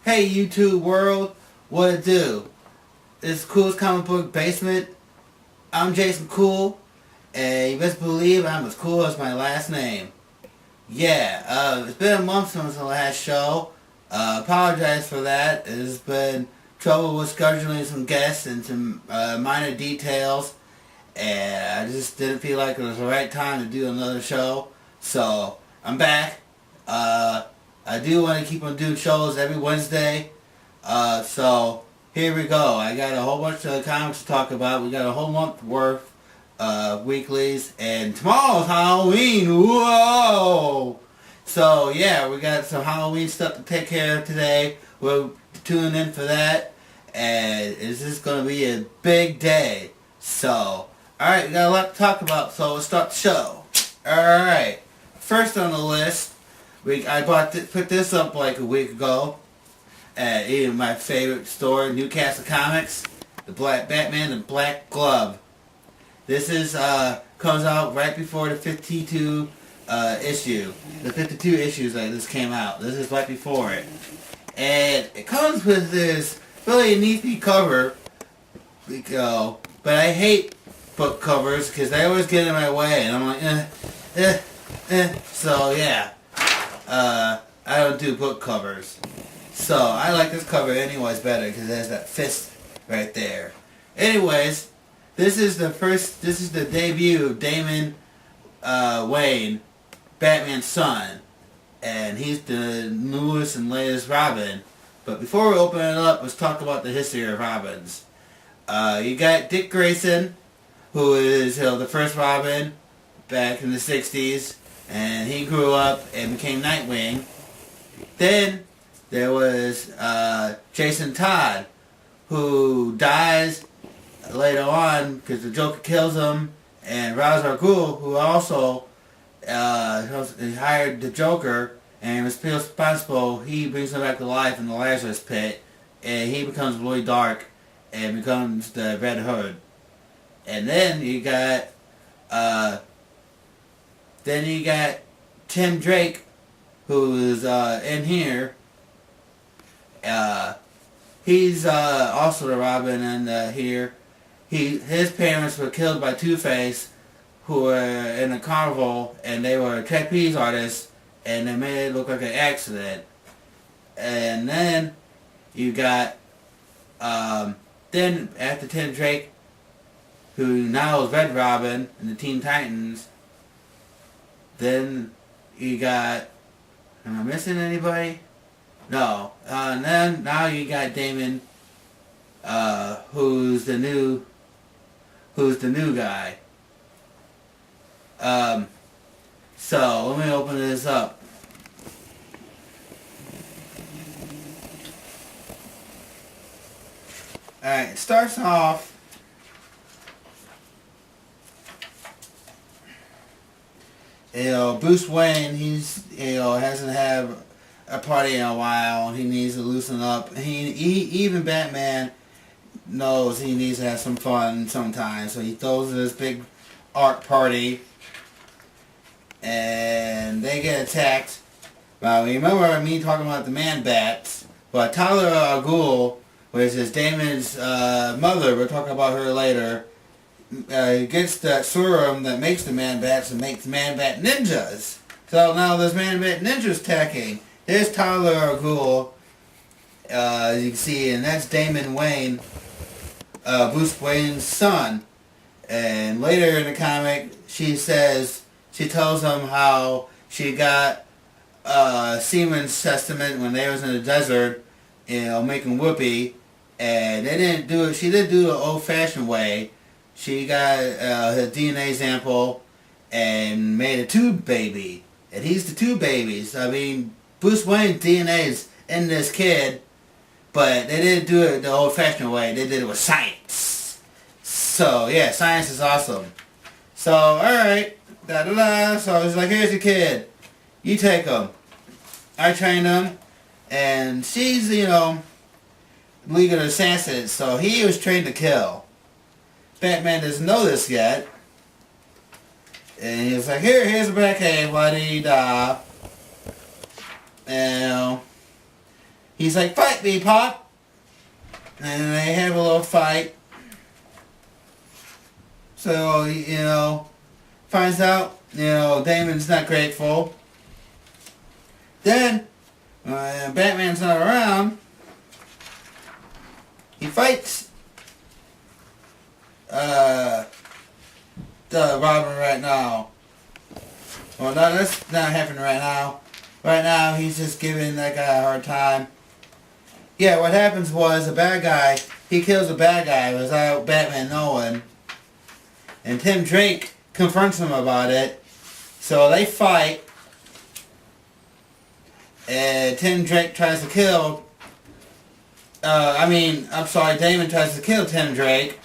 Hey YouTube world, what it do? This is Kuhl's Comic Book Basement. I'm Jason Kuhl, and you best believe I'm as cool as my last name. Yeah, it's been a month since the last show. Apologize for that. There's been trouble with scheduling some guests and some minor details, and I just didn't feel like it was the right time to do another show. So, I'm back. I do want to keep on doing shows every Wednesday. So here we go. I got a whole bunch of comics to talk about. We got a whole month worth of weeklies, and tomorrow's Halloween. Whoa! So yeah, we got some Halloween stuff to take care of today. We'll tune in for that, and it's just gonna be a big day. So, alright, we got a lot to talk about, so let's start the show. Alright, first on the list, I put this up like a week ago at my favorite store, Newcastle Comics, the Black Batman and Black Glove. This is comes out right before the 52 issue. The 52 issues that this came out. This is right before it, and it comes with this really neat cover. But I hate book covers because they always get in my way, and I'm like, So yeah. I don't do book covers. So, I like this cover anyways better because it has that fist right there. Anyways, this is the debut of Damon Wayne, Batman's son. And he's the newest and latest Robin. But before we open it up, let's talk about the history of Robins. You got Dick Grayson, who is the first Robin back in the 60s. And he grew up and became Nightwing. Then there was Jason Todd, who dies later on because the Joker kills him, and Ra's al Ghul, who also hired the Joker and was responsible. He brings him back to life in the Lazarus Pit, and he becomes really dark and becomes the Red Hood. And then you got Tim Drake, who is in here. He's also the Robin in here. His parents were killed by Two-Face, who were in a carnival, and they were trapeze artists, and they made it look like an accident. And then you got then after Tim Drake, who now is Red Robin in the Teen Titans. Then you got, am I missing anybody? No. And then now you got Damon, who's the new guy. So let me open this up. Alright, it starts off. Bruce Wayne, he's, hasn't had a party in a while, and he needs to loosen up. Even Batman knows he needs to have some fun sometimes, so he throws this big art party, and they get attacked. Well, remember me talking about the Man-Bats, but Tyler al Ghul, which is Damon's mother, we'll talk about her later, gets that serum that makes the Man-Bats and makes Man-Bat ninjas. So now there's Man-Bat ninjas attacking. There's Tyler al Ghul, as you can see, and that's Damon Wayne, Bruce Wayne's son. And later in the comic, she tells him how she got Seaman's testament when they was in the desert, making whoopee, and they didn't do it. She didn't do it the old-fashioned way. She got her DNA sample and made a tube baby. And he's the two babies. I mean, Bruce Wayne's DNA is in this kid, but they didn't do it the old-fashioned way. They did it with science. So, yeah, science is awesome. So, alright. So, it's like, here's your kid. You take him. I trained him. And she's, League of the Assassins, so he was trained to kill. Batman doesn't know this yet. And he was like, here's a Batcave, la-dee-da. And he's like, fight me, Pop! And they have a little fight. So, finds out, Damon's not grateful. Then, when Batman's not around, he fights the Robin right now. Well, no, that's not happening right now. Right now, he's just giving that guy a hard time. Yeah, what happens was a bad guy, he kills a bad guy without Batman knowing. And Tim Drake confronts him about it. So they fight. And Tim Drake tries to kill... Damon tries to kill Tim Drake.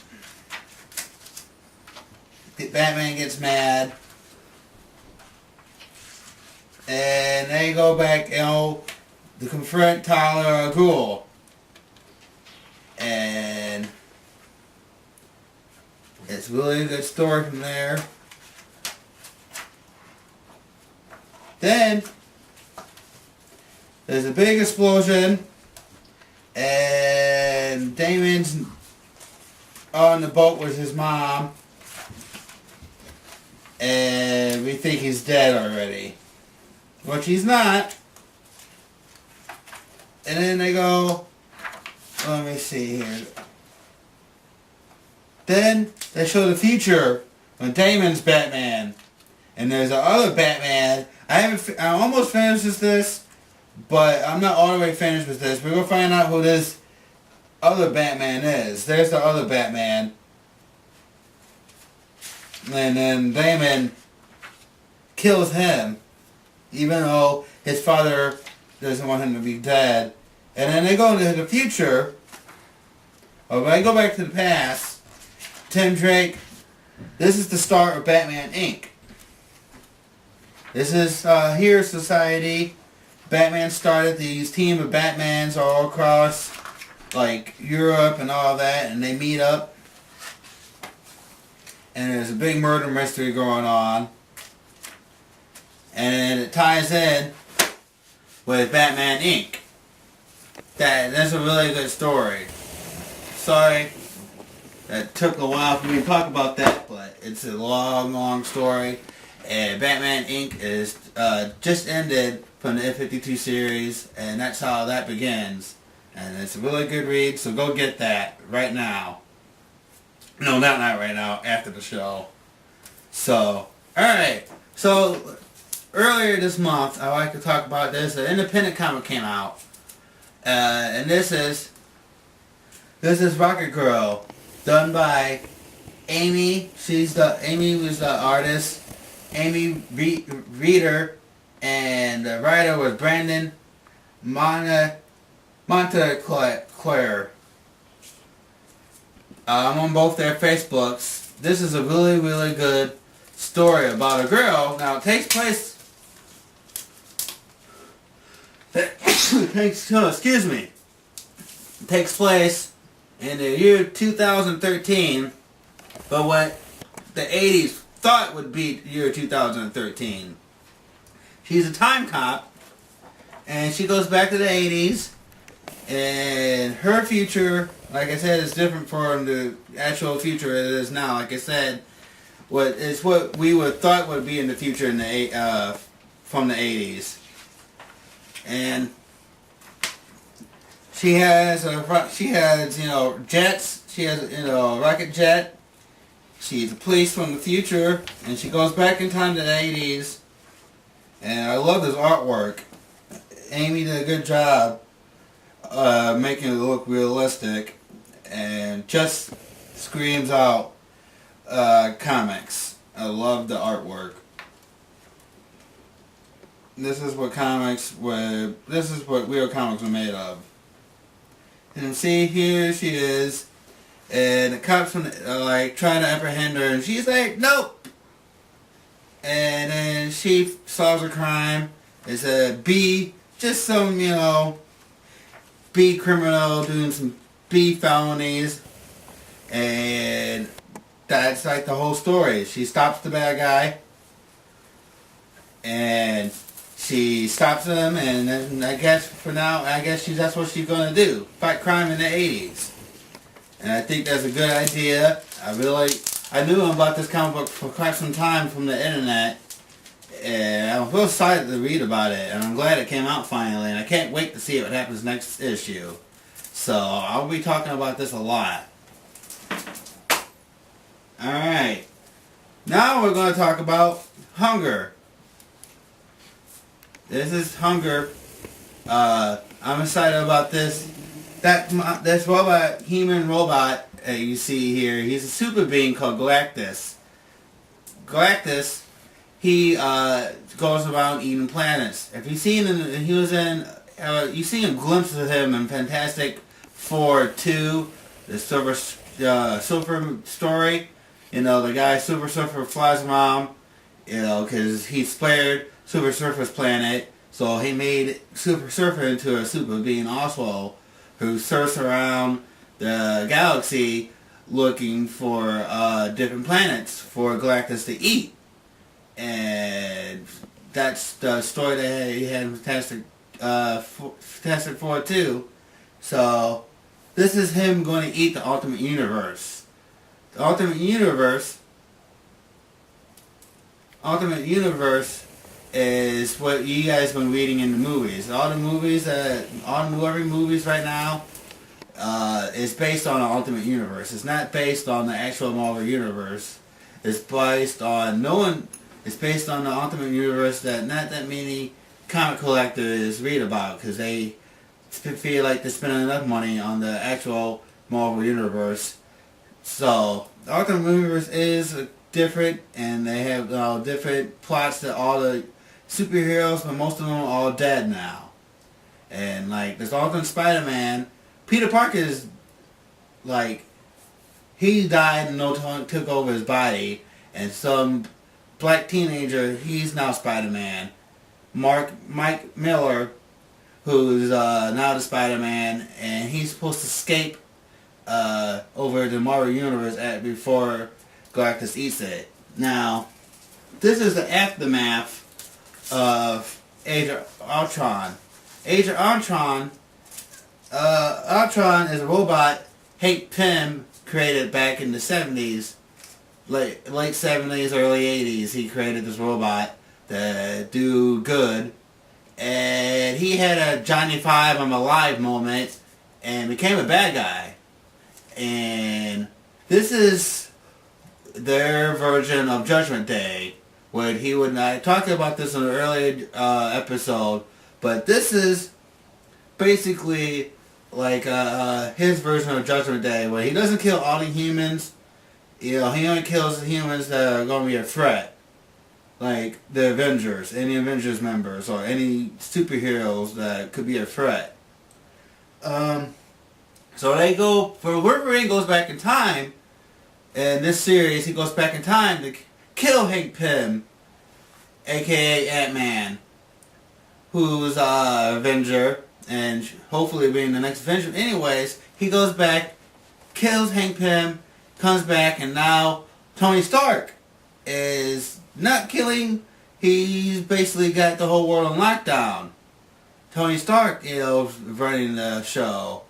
Batman gets mad. And they go back, to confront Tyler Kuhl. And it's really a good story from there. Then there's a big explosion, and Damon's on the boat with his mom, and we think he's dead already, which he's not. And then they go, let me see here. Then they show the future when Damon's Batman, and there's another Batman. I almost finished with this, but I'm not all the way finished with this. We're gonna find out who this other Batman is. There's the other Batman, and then Damon kills him, even though his father doesn't want him to be dead. And then they go into the future. Or when I go back to the past, Tim Drake, this is the start of Batman Inc. This is Hero Society. Batman started these team of Batmans all across like Europe and all that, and they meet up. And there's a big murder mystery going on. And it ties in with Batman Inc. That's a really good story. Sorry, that took a while for me to talk about that, but it's a long story. And Batman Inc. is just ended from the F-52 series, and that's how that begins. And it's a really good read, so go get that right now. No, not right now, after the show. So, alright. So, earlier this month, I like to talk about this. An independent comic came out. And this is Rocket Girl, done by Amy. Amy was the artist. Amy Reader, and the writer was Brandon Monteclair. I'm on both their Facebooks. This is a really good story about a girl. Now it takes place. Excuse me. It takes place in the year 2013, but what the 80s thought would be the year 2013. She's a time cop, and she goes back to the 80s, and her future, like I said, is different from the actual future it is now. Like I said, what we would thought would be in the future in the from the 80s. And she has jets. She has a rocket jet. She's a police from the future, and she goes back in time to the 80s. And I love this artwork. Amy did a good job making it look realistic, and just screams out comics. I love the artwork. This is what real comics were made of. And see, here she is, and the cops trying to apprehend her, and she's like, nope. And then she solves a crime. It's a B, just some B criminal doing some B felonies, and that's like the whole story. She stops the bad guy, and she stops him, and then I guess for now, that's what she's gonna do: fight crime in the '80s. And I think that's a good idea. I knew about this comic book for quite some time from the internet, and I'm real excited to read about it. And I'm glad it came out finally, and I can't wait to see what happens next issue. So I'll be talking about this a lot. All right. Now we're going to talk about Hunger. This is Hunger. I'm excited about this. This robot, human robot you see here, he's a super being called Galactus. Galactus, he goes around eating planets. If you've seen him, you see a glimpse of him in Fantastic Four 2, the Silver story. You know, the guy Super Surfer flies around, you know, because he spared Super Surfer's planet, so he made Super Surfer into a super being also, who surfs around the galaxy looking for different planets for Galactus to eat. And that's the story that he had in Fantastic Four 2. So, this is him going to eat the Ultimate Universe. The Ultimate Universe is what you guys have been reading in the movies. Every movies right now is based on the Ultimate Universe. It's not based on the actual Marvel Universe. It's based on It's based on the Ultimate Universe that not that many comic collectors read about, because they feel like they're spending enough money on the actual Marvel Universe. So, the Ultimate Universe is different, and they have different plots to all the superheroes, but most of them are all dead now. And, like, this Ultimate Spider-Man, Peter Parker is, like, he died and no one took over his body, and some black teenager, he's now Spider-Man. Mike Miller, who's now the Spider-Man, and he's supposed to escape over the Marvel Universe before Galactus eats it. Now, this is the aftermath of Age of Ultron. Age of Ultron, Ultron is a robot Hank Pym created back in the 70s, late 70s, early 80s. He created this robot to do good, and he had a Johnny Five I'm Alive moment and became a bad guy. And this is their version of Judgment Day, when he would not talk about this in an earlier episode, but this is basically like his version of Judgment Day, where he doesn't kill all the humans. You know, he only kills the humans that are going to be a threat, like the Avengers, any Avengers members, or any superheroes that could be a threat. So they go, for Wolverine goes back in time, in this series he goes back in time to kill Hank Pym, aka Ant-Man, who's Avenger, and hopefully being the next Avenger. Anyways, he goes back, kills Hank Pym, comes back, and now Tony Stark is not killing, he's basically got the whole world on lockdown. Tony Stark, you know, running the show.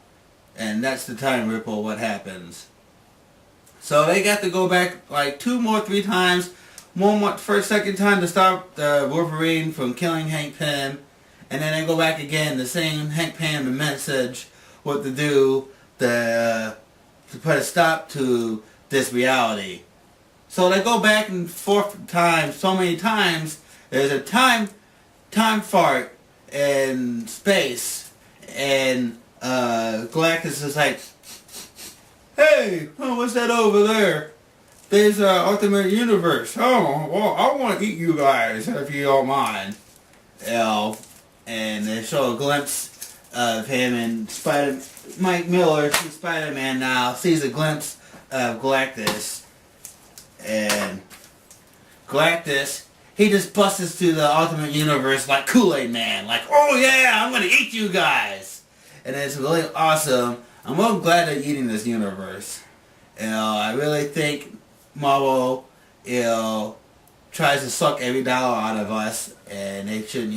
And that's the time ripple what happens. So they got to go back like 2 more, 3 times. Second time to stop the Wolverine from killing Hank Pym. And then they go back again, the same Hank Pym message what to do to put a stop to this reality. So they go back and forth times, so many times. There's a time fart in space, and Galactus is like, hey, what's that over there? There's Ultimate Universe. Oh, well, I want to eat you guys if you don't mind. You know, and they show a glimpse of him and Mike Miller, who's Spider-Man now, sees a glimpse of Galactus. And Galactus, he just busts through the Ultimate Universe like Kool-Aid Man. Like, oh yeah, I'm going to eat you guys. And it's really awesome. I'm real glad they're eating this universe. You know, I really think Marvel, you know, tries to suck every dollar out of us, and they should,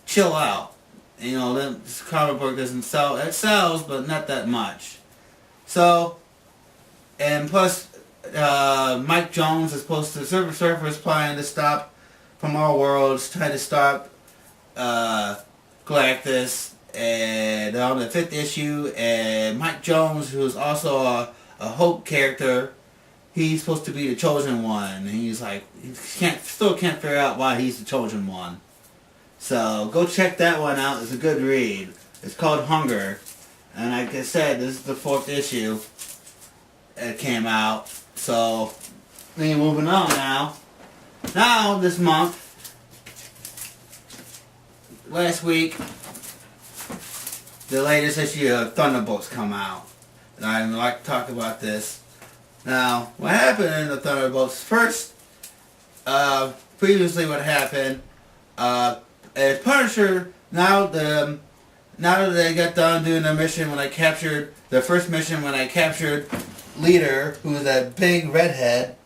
chill out. This comic book doesn't sell. It sells, but not that much. So, and plus, Mike Jones is supposed to, Silver Surfer is planning to stop from all worlds, trying to stop Galactus, and on the 5th issue, and Mike Jones, who's also a Hulk character, he's supposed to be the chosen one, and he's like, still can't figure out why he's the chosen one. So go check that one out. It's a good read. It's called Hunger, and like I said, this is the 4th issue that came out. So moving on now. Now this month, last week, the latest issue of Thunderbolts come out, and I'd like to talk about this. Now, what happened in the Thunderbolts? First, previously what happened, as Punisher, now that they got done doing their mission their first mission when I captured Leader, who was that big head.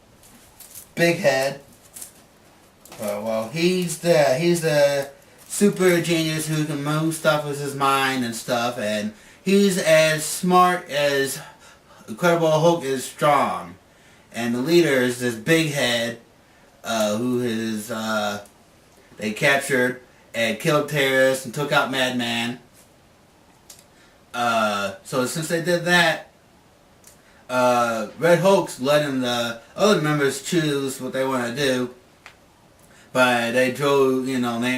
Well, he's the super genius who can move stuff with his mind and stuff, and he's as smart as Incredible Hulk is strong. And the Leader is this big head who is they captured and killed terrorists and took out Madman. So since they did that, Red Hulk's letting the other members choose what they want to do. But they drew,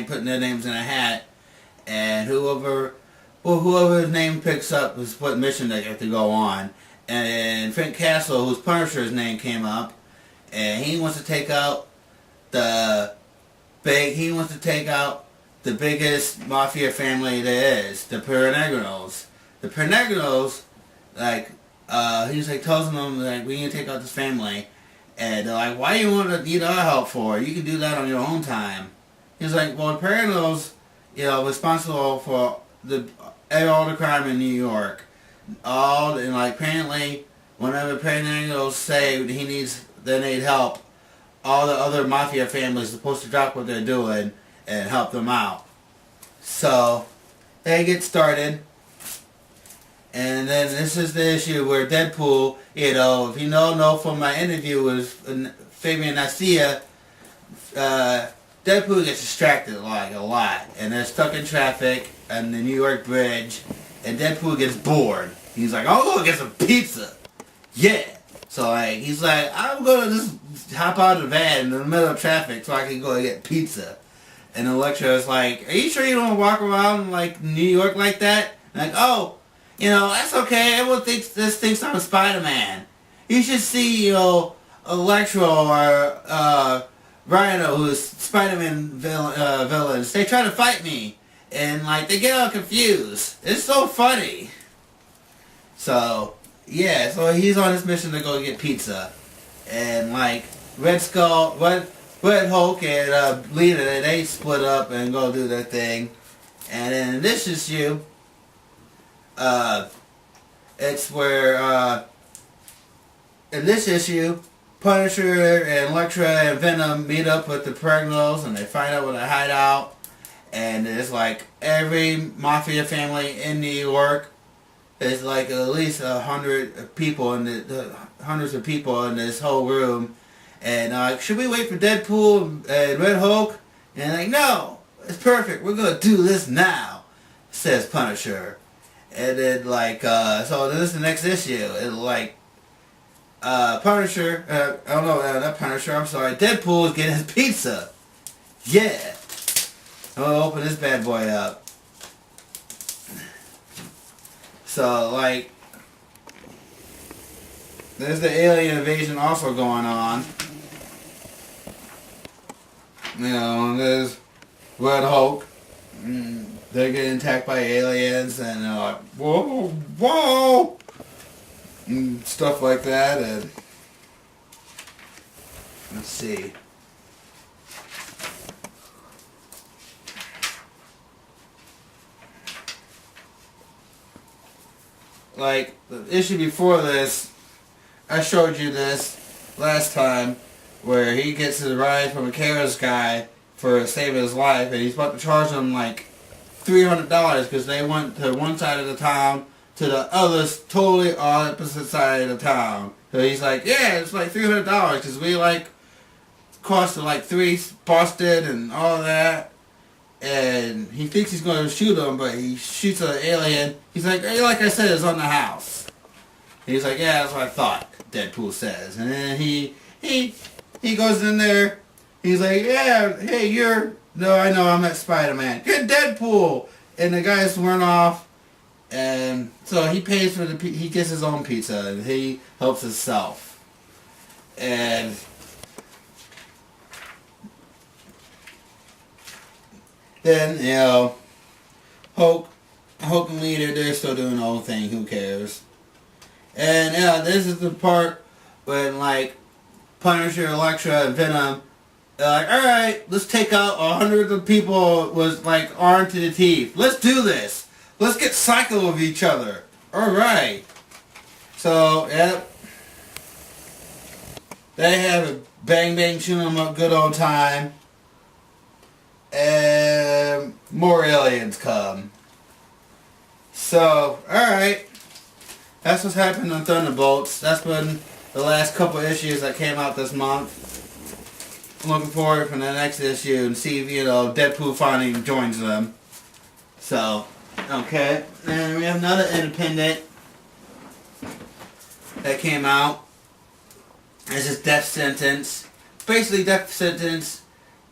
putting their names in a hat, and whoever his name picks up is what mission they have to go on. And Frank Castle, whose Punisher's name came up, and he wants to take out the biggest mafia family there is, the Perenegros. The Perenegros, tells them, we need to take out this family. And they're like, why do you want to need our help for? You can do that on your own time. He's like, well, the Perenegros, responsible for all the crime in New York. Apparently, whenever Perenegros say they need help, all the other mafia families are supposed to drop what they're doing and help them out. So, they get started. And then this is the issue where Deadpool, if you know from my interview with Fabian Nacia, Deadpool gets distracted a lot. And they're stuck in traffic on the New York bridge, and Deadpool gets bored. He's like, I'll go get some pizza. Yeah. So he's like, I'm going to just hop out of the van in the middle of traffic so I can go and get pizza. And Elektra's like, are you sure you don't want to walk around New York like that? And that's okay. Everyone thinks I'm Spider-Man. You should see, Electro or Rhino, who's Spider-Man villains. They try to fight me, and they get all confused. It's so funny. So yeah, so he's on his mission to go get pizza, and Red Hulk and Leader, they split up and go do their thing, and then in this issue. It's where, in this issue, Punisher and Elektra and Venom meet up with the Perenegros, and they find out where they hide out. And there's every mafia family in New York. There's at least 100 people hundreds of people in this whole room. And should we wait for Deadpool and Red Hulk? And no, it's perfect. We're gonna do this now, says Punisher. And then so this is the next issue. It's Punisher, not Punisher, I'm sorry, Deadpool is getting his pizza. Yeah. I'm gonna open this bad boy up. So there's the alien invasion also going on. There's Red Hulk. They're getting attacked by aliens, and they're like, whoa, whoa, and stuff like that. And let's see. The issue before this, I showed you this last time. where he gets his ride from a careless guy for saving his life, and he's about to charge him like $300 because they went to one side of the town to the other totally opposite side of the town. So he's like, yeah, it's like $300 because we like crossed like 3 busted and all that. And he thinks he's going to shoot him, but he shoots an alien. He's like, hey, like I said, it's on the house. And he's like, yeah, that's what I thought, Deadpool says. And then he goes in there. He's like, yeah, hey, no, I know, I'm not Spider-Man. You're Deadpool. And the guys run off. And so he pays for he gets his own pizza, and he helps himself. And then, you know, Hulk and Leader, they're still doing the whole thing, who cares? And yeah, this is the part when like Punisher, Elektra, and Venom, they're like, alright, let's take out 100 of people was like armed to the teeth. Let's do this. Let's get psycho with each other. Alright. So, yep. They have a bang bang shoot 'em up good old time. And more aliens come. So, alright. That's what's happened on Thunderbolts. That's been the last couple issues that came out this month. I'm looking forward for the next issue and see if, you know, Deadpool finally joins them. So, okay. And we have another independent that came out. It's just Death Sentence. Basically, Death Sentence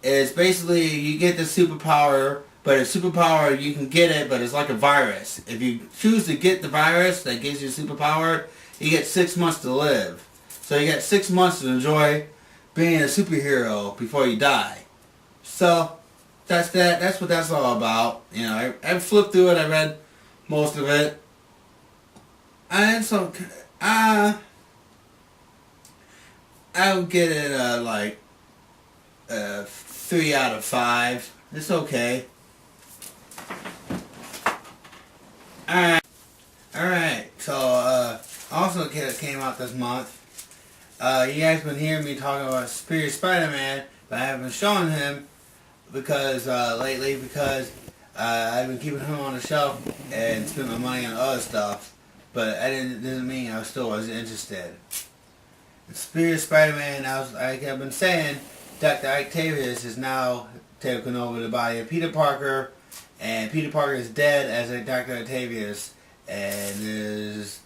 is basically you get the superpower, but a superpower you can get it, but it's like a virus. If you choose to get the virus that gives you a superpower, you get 6 months to live. So you get 6 months to enjoy being a superhero before you die. So that's that. That's what that's all about. You know, I flipped through it. I read most of it, and so I would get it like 3 out of 5. It's okay. Alright, so also came out this month. You guys been hearing me talking about Superior Spider-Man, but I haven't been showing him because lately because I've been keeping him on the shelf and spent my money on other stuff. But didn't mean I still wasn't interested. Superior Spider-Man, like I've been saying, Dr. Octavius is now taking over the body of Peter Parker, and Peter Parker is dead as a Dr. Octavius, and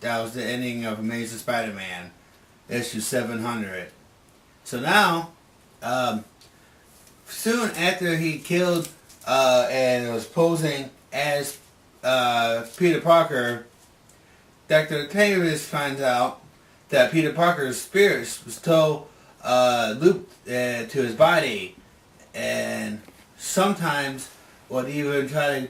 that was the ending of Amazing Spider-Man, issue 700. So now, soon after he killed and was posing as Peter Parker, Dr. Octavius finds out that Peter Parker's spirit was still looped to his body, and sometimes would even try to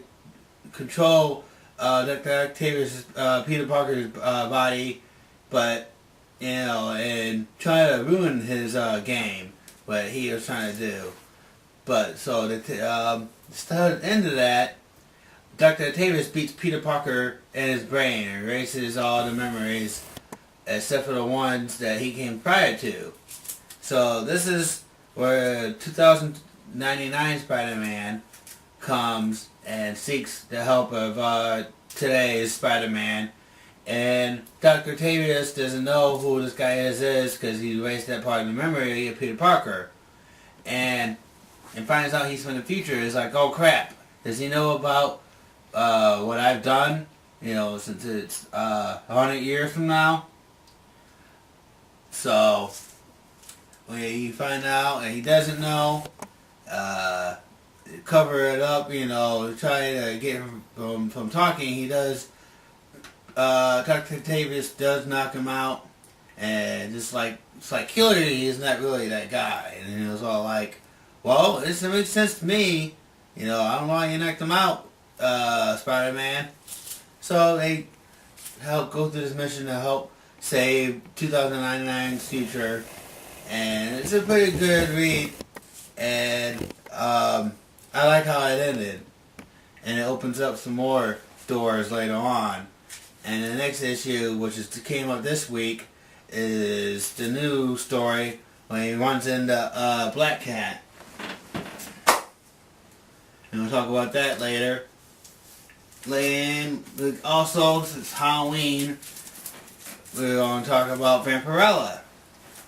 control Dr. Octavius, Peter Parker's body, but you know, and try to ruin his game, what he was trying to do. But so the end of that, Dr. Octavius beats Peter Parker in his brain and erases all the memories except for the ones that he came prior to. So this is where 2099 Spider-Man comes and seeks the help of today's Spider-Man, and Dr. Octavius doesn't know who this guy is because he erased that part of the memory of Peter Parker, and finds out he's from the future. It's like, oh crap, does he know about what I've done, you know, since it's 100 years from now? So when you find out and he doesn't know, cover it up, you know, try to get him from talking. He does, Dr. Octavius does knock him out, and just like, it's like Hillary is not really that guy, and it was all like, well, it makes sense to me, you know, I don't know why you knocked him out, Spider-Man. So they help go through this mission to help save 2099's future, and it's a pretty good read, and I like how it ended, and it opens up some more doors later on. And the next issue, which came up this week, is the new story when he runs into Black Cat. And we'll talk about that later. Also, since Halloween, we're going to talk about Vampirella,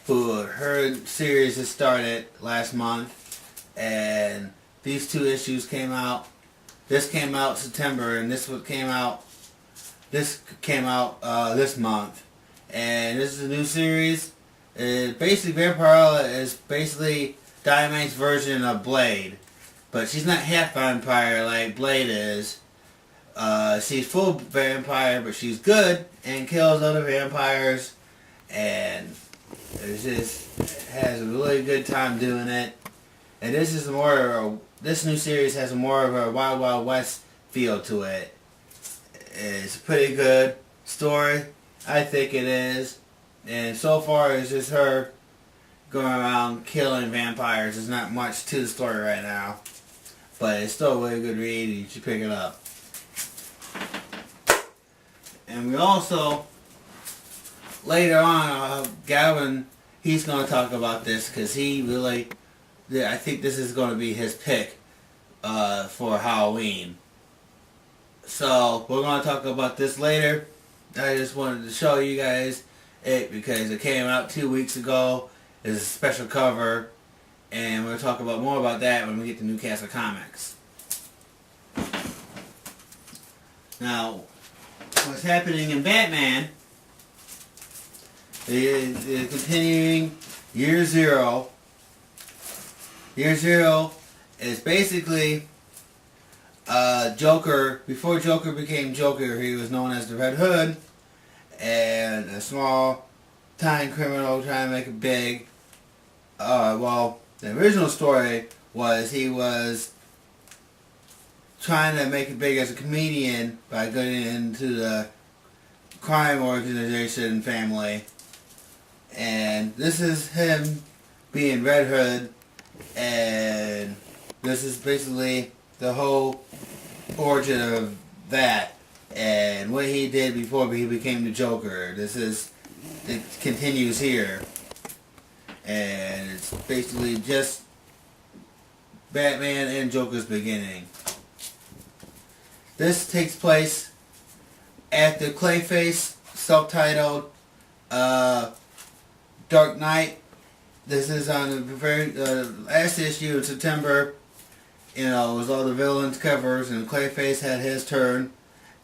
who her series has started last month, and these 2 issues came out. This came out September, and this came out this month. And this is a new series. Basically, Vampirella is basically Dynamite's version of Blade, but she's not half vampire like Blade is. She's full vampire, but she's good and kills other vampires, and has a really good time doing it. And this new series has more of a Wild Wild West feel to it. It's a pretty good story, I think it is. And so far, it's just her going around killing vampires. There's not much to the story right now, but it's still a really good read, and you should pick it up. And we also, later on, Gavin, he's going to talk about this because he really, I think this is going to be his pick for Halloween. So, we're going to talk about this later. I just wanted to show you guys it because it came out 2 weeks ago. It's a special cover, and we'll talk about more about that when we get to Newcastle Comics. Now, what's happening in Batman is continuing Year Zero. Year Zero is basically Joker. Before Joker became Joker, he was known as the Red Hood, and a small-time criminal trying to make it big. Well, the original story was he was trying to make it big as a comedian by getting into the crime organization family. And this is him being Red Hood, and this is basically the whole origin of that and what he did before he became the Joker. It continues here, and it's basically just Batman and Joker's beginning. This takes place after Clayface self-titled Dark Knight. This is on the very last issue in September. You know, it was all the villains covers, and Clayface had his turn.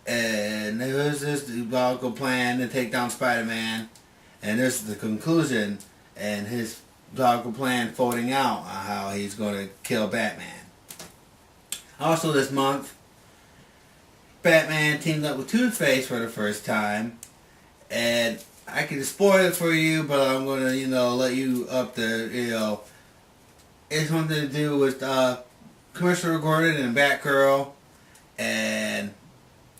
And there was this diabolical plan to take down Spider-Man. And this is the conclusion, and his diabolical plan folding out on how he's going to kill Batman. Also this month, Batman teamed up with Two-Face for the first time, and I can spoil it for you, but I'm going to, let you up the, it's something to do with Commissioner Gordon and Batgirl, and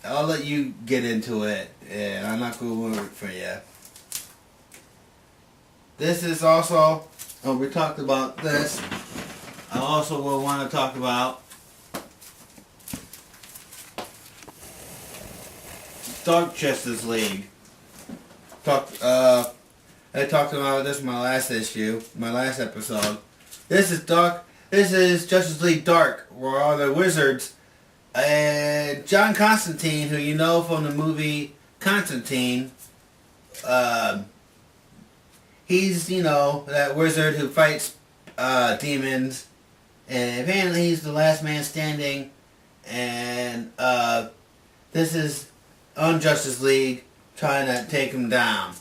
I'll let you get into it, and I'm not going to ruin it for you. This is also, we talked about this, I also will want to talk about Dark Justice League. I talked about this in my last issue, my last episode. This is Justice League Dark, where all the wizards and John Constantine, who you know from the movie Constantine, he's, that wizard who fights demons, and apparently he's the last man standing, and this is on Justice League trying to take him down.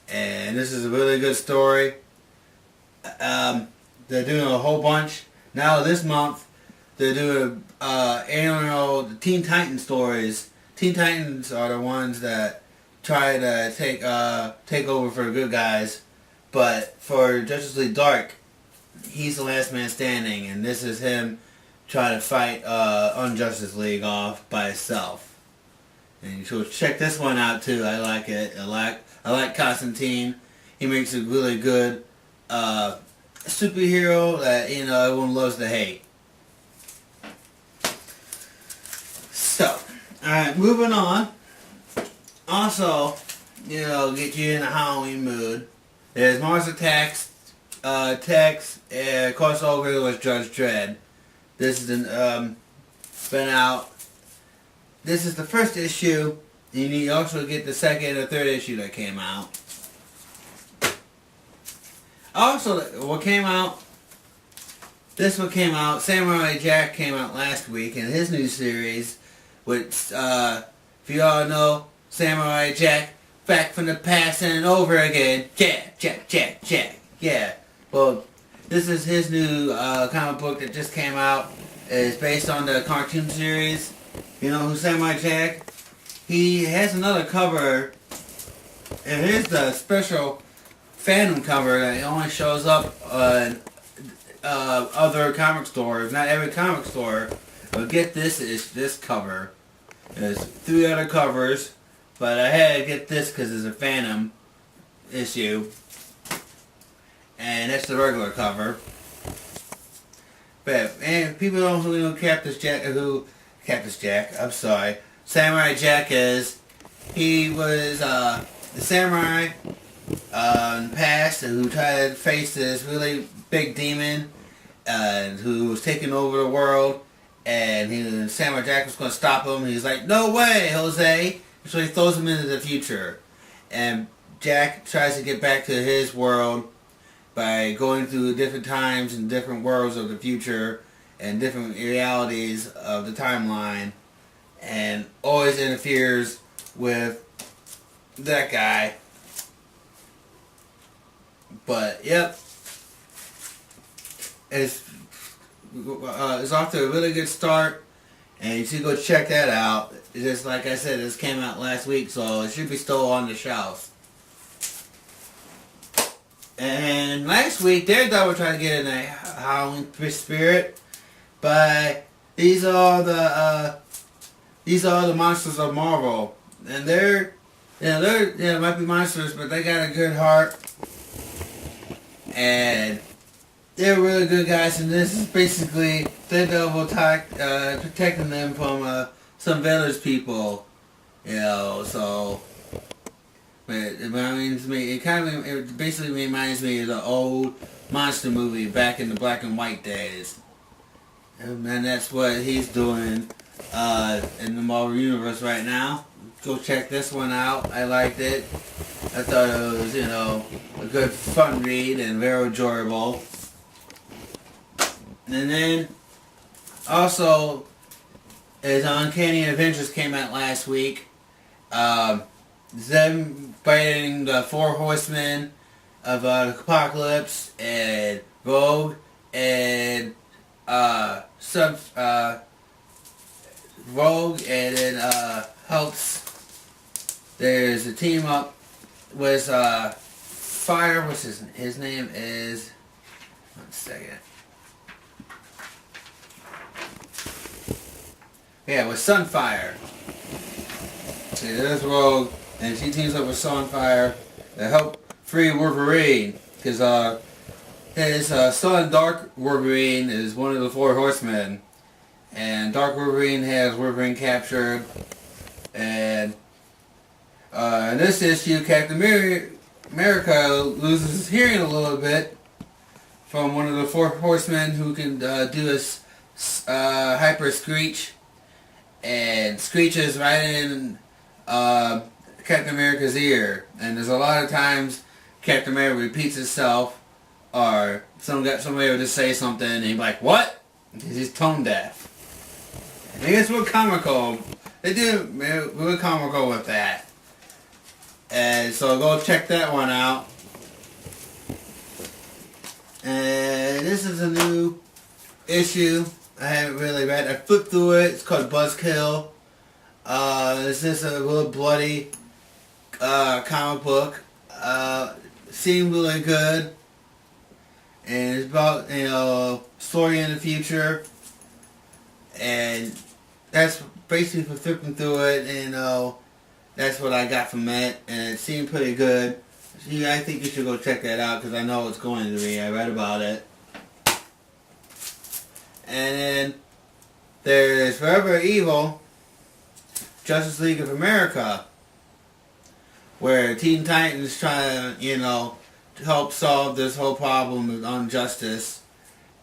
And this is a really good story. They're doing a whole bunch. Now this month, they're doing annual Teen Titans stories. Teen Titans are the ones that try to take over for the good guys. But for Justice League Dark, he's the last man standing, and this is him trying to fight Unjustice League off by himself. And you should check this one out too. I like it. I like Constantine. He makes a really good superhero that everyone loves to hate. So, alright, moving on. Also, get you in a Halloween mood. There's Mars Attacks text, and crossover was Judge Dredd. This is been out. This is the first issue. You need to also get the second or third issue that came out. Also, what came out, this one came out, Samurai Jack came out last week in his new series, which, if you all know, Samurai Jack, back from the past and over again, Jack. Yeah, well, this is his new comic book that just came out. It's based on the cartoon series. You know who Samurai Jack? He has another cover, and here's the special Phantom cover that only shows up on other comic stores. Not every comic store will get this cover. There's 3 other covers, but I had to get this because it's a Phantom issue, and that's the regular cover. But and people don't who know Cactus Jack. I'm sorry. Samurai Jack is. He was the samurai in the past who tried to face this really big demon who was taking over the world, and Samurai Jack was going to stop him. He's like, "No way, Jose!" So he throws him into the future, and Jack tries to get back to his world by going through different times and different worlds of the future and different realities of the timeline, and always interferes with that guy. But yep, it's off to a really good start, and you should go check that out. Just like I said, this came out last week, so it should be still on the shelf. And last week, Daredevil tried to get in the Halloween spirit, but these are the monsters of Marvel, and they're might be monsters, but they got a good heart, and they're really good guys. And this is basically Daredevil protecting them from some village people, So. But it basically reminds me of the old monster movie back in the black and white days. And that's what he's doing in the Marvel Universe right now. Go check this one out. I liked it. I thought it was, a good fun read and very enjoyable. And then, also, his Uncanny Avengers came out last week. Them fighting the 4 horsemen of the apocalypse, and Rogue, and Rogue, and then helps. There's a team up with Fire. What's his name is? 1 second. Yeah, with Sunfire. See, there's Rogue. And she teams up with Sunfire to help free Wolverine, because his son Dark Wolverine is one of the 4 horsemen, and Dark Wolverine has Wolverine captured. And in this issue, Captain America loses his hearing a little bit from one of the 4 horsemen who can do his hyper screech, and screeches right in Captain America's ear, and there's a lot of times Captain America repeats himself, or somebody will just say something and he'll be like, "What?" Because he's tone deaf. And I guess we're comical. We're comical with that. And so go check that one out. And this is a new issue I haven't really read. I flipped through it. It's called Buzzkill. This is a little bloody comic book. Seemed really good, and it's about story in the future, and that's basically for flipping through it, and that's what I got from it, and it seemed pretty good. See, I think you should go check that out because I know it's going to be. I read about it. And then there's Forever Evil, Justice League of America, where Teen Titans try to, help solve this whole problem of injustice,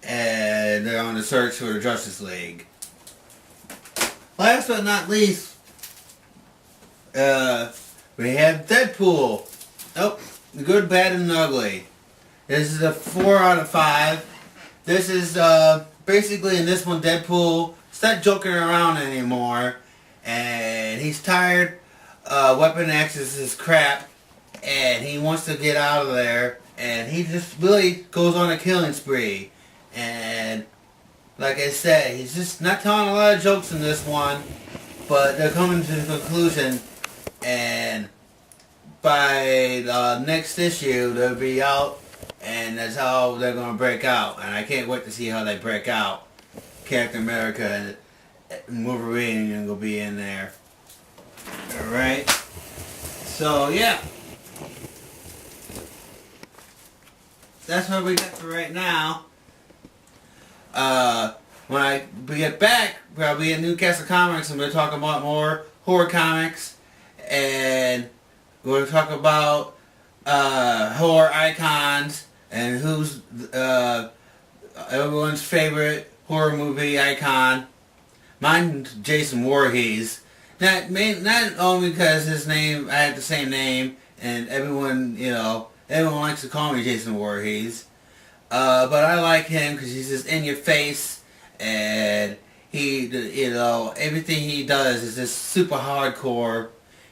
and they're on the search for the Justice League. Last but not least, we have Deadpool. Oh, the good, bad, and ugly. This is a 4 out of 5. This is basically in this one, Deadpool is not joking around anymore, and he's tired. Weapon X is his crap, and he wants to get out of there, and he just really goes on a killing spree. And like I said, he's just not telling a lot of jokes in this one, but they're coming to the conclusion, and by the next issue they'll be out, and that's how they're going to break out. And I can't wait to see how they break out. Captain America and Wolverine are going to be in there. Alright, so yeah, that's what we got for right now. When we get back, we'll be in Newcastle Comics, and we'll talk about more horror comics, and we'll talk about horror icons and who's everyone's favorite horror movie icon. Mine's Jason Voorhees. Not only because his name, I have the same name, and everyone likes to call me Jason Voorhees. But I like him because he's just in your face, and he, everything he does is just super hardcore.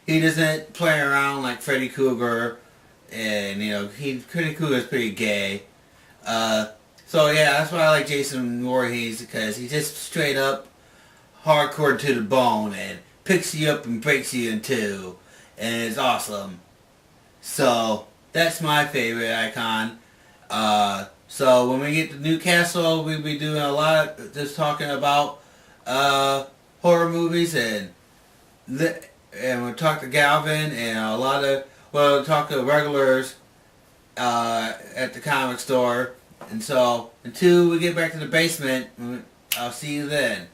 He doesn't play around like Freddy Krueger, and Freddy Krueger is pretty gay. So yeah, that's why I like Jason Voorhees, because he's just straight up hardcore to the bone and picks you up and breaks you in two, and it's awesome. So that's my favorite icon. So when we get to Newcastle, we'll be doing a lot of just talking about horror movies, and we'll talk to Galvin, and we'll talk to regulars at the comic store. And so until we get back to the basement, I'll see you then.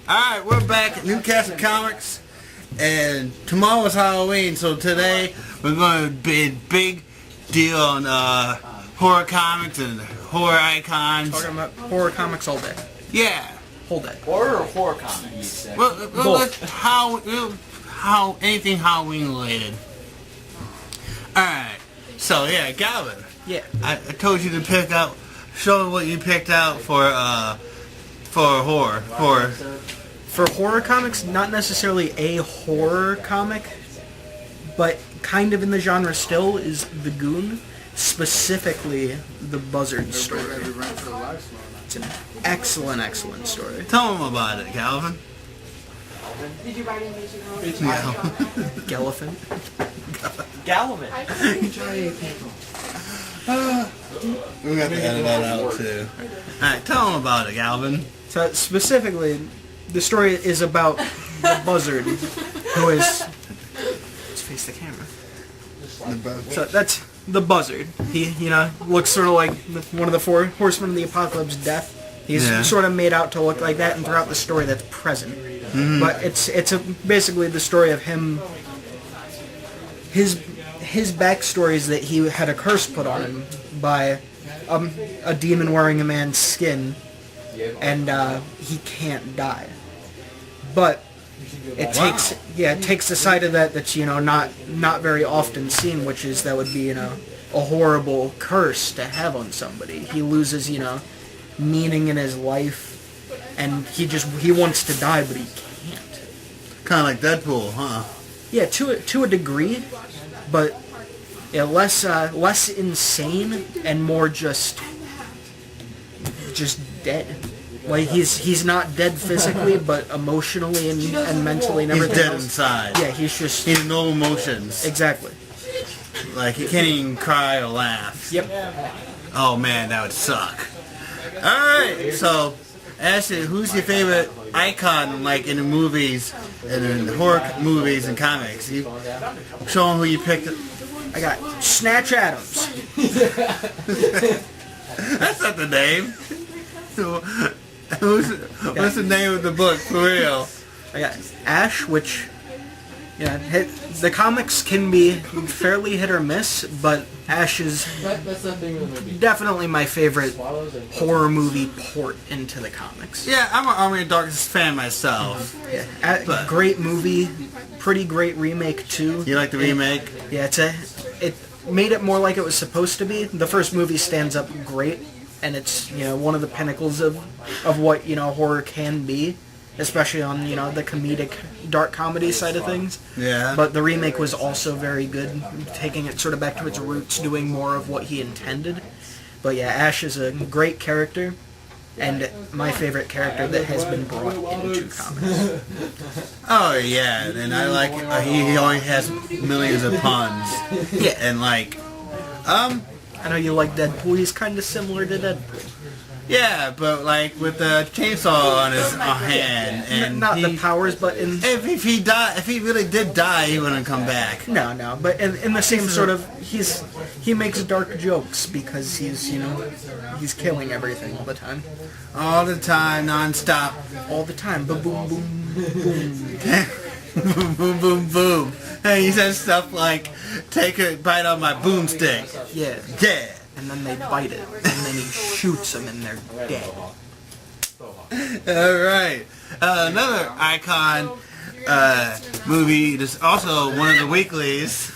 Alright, we're back at Newcastle Comics, and tomorrow's Halloween, so today we're going to be a big deal on horror comics and horror icons. Talking about horror comics all day. Yeah. Whole day. Horror or horror comics? Well, how anything Halloween related. Alright, so yeah, Galvin. Yeah. I told you to show me what you picked out for horror. For horror comics, not necessarily a horror comic, but kind of in the genre still, is The Goon, specifically the Buzzard story. It's an excellent, excellent story. Tell them about it, Galvin. Did you write anything? No. Gallifant. Gallivant. We got to edit that out too. Alright, tell them about it, Galvin. So specifically, the story is about the Buzzard, who is... Let's face the camera. So that's the Buzzard. He, looks sort of like one of the four horsemen of the apocalypse, Death. He's sort of made out to look like that, and throughout the story that's present. Mm-hmm. But it's basically the story of him. His backstory is that he had a curse put on him by a demon wearing a man's skin, and he can't die. But it takes the side of that that's not very often seen, which is that would be a horrible curse to have on somebody. He loses meaning in his life, and he wants to die, but he can't. Kind of like Deadpool, huh? Yeah, to a degree, but less insane and more just dead. Like he's not dead physically, but emotionally and mentally and everything. He's dead else. inside. Yeah, he's no emotions. Exactly. Like he can't even cry or laugh. Yep. Oh man, that would suck. Alright, so Ashley, who's your favorite icon like in the movies and in the horror movies and comics? You show them who you picked. I got Snatch Adams. That's not the name. So, what's the name of the book for real? I got Ash, which Yeah, the comics can be fairly hit or miss, but Ash is definitely my favorite horror movie port into the comics. Yeah, I'm an Army of Darkness fan myself. Yeah, great movie, pretty great remake too. You like the remake? Yeah, it made it more like it was supposed to be. The first movie stands up great, and it's one of the pinnacles of what horror can be. Especially on, the comedic, dark comedy side of things. Yeah. But the remake was also very good, taking it sort of back to its roots, doing more of what he intended. But yeah, Ash is a great character, and my favorite character that has been brought into comics. Oh, yeah, and I like, he only has millions of puns. Yeah. And like, I know you like Deadpool, he's kind of similar to Deadpool. Yeah, but like with the chainsaw on his hand, and not the powers, but if he really did die, he wouldn't come back. No, but in the same sort of he makes dark jokes because he's killing everything all the time, non-stop, all the time. Boom, boom, boom, boom, boom, boom, boom, boom. And he says stuff like, "Take a bite on my boomstick." Yeah. And then they bite it, and then he shoots them, and they're dead. Alright. Another icon movie, that's also one of the weeklies,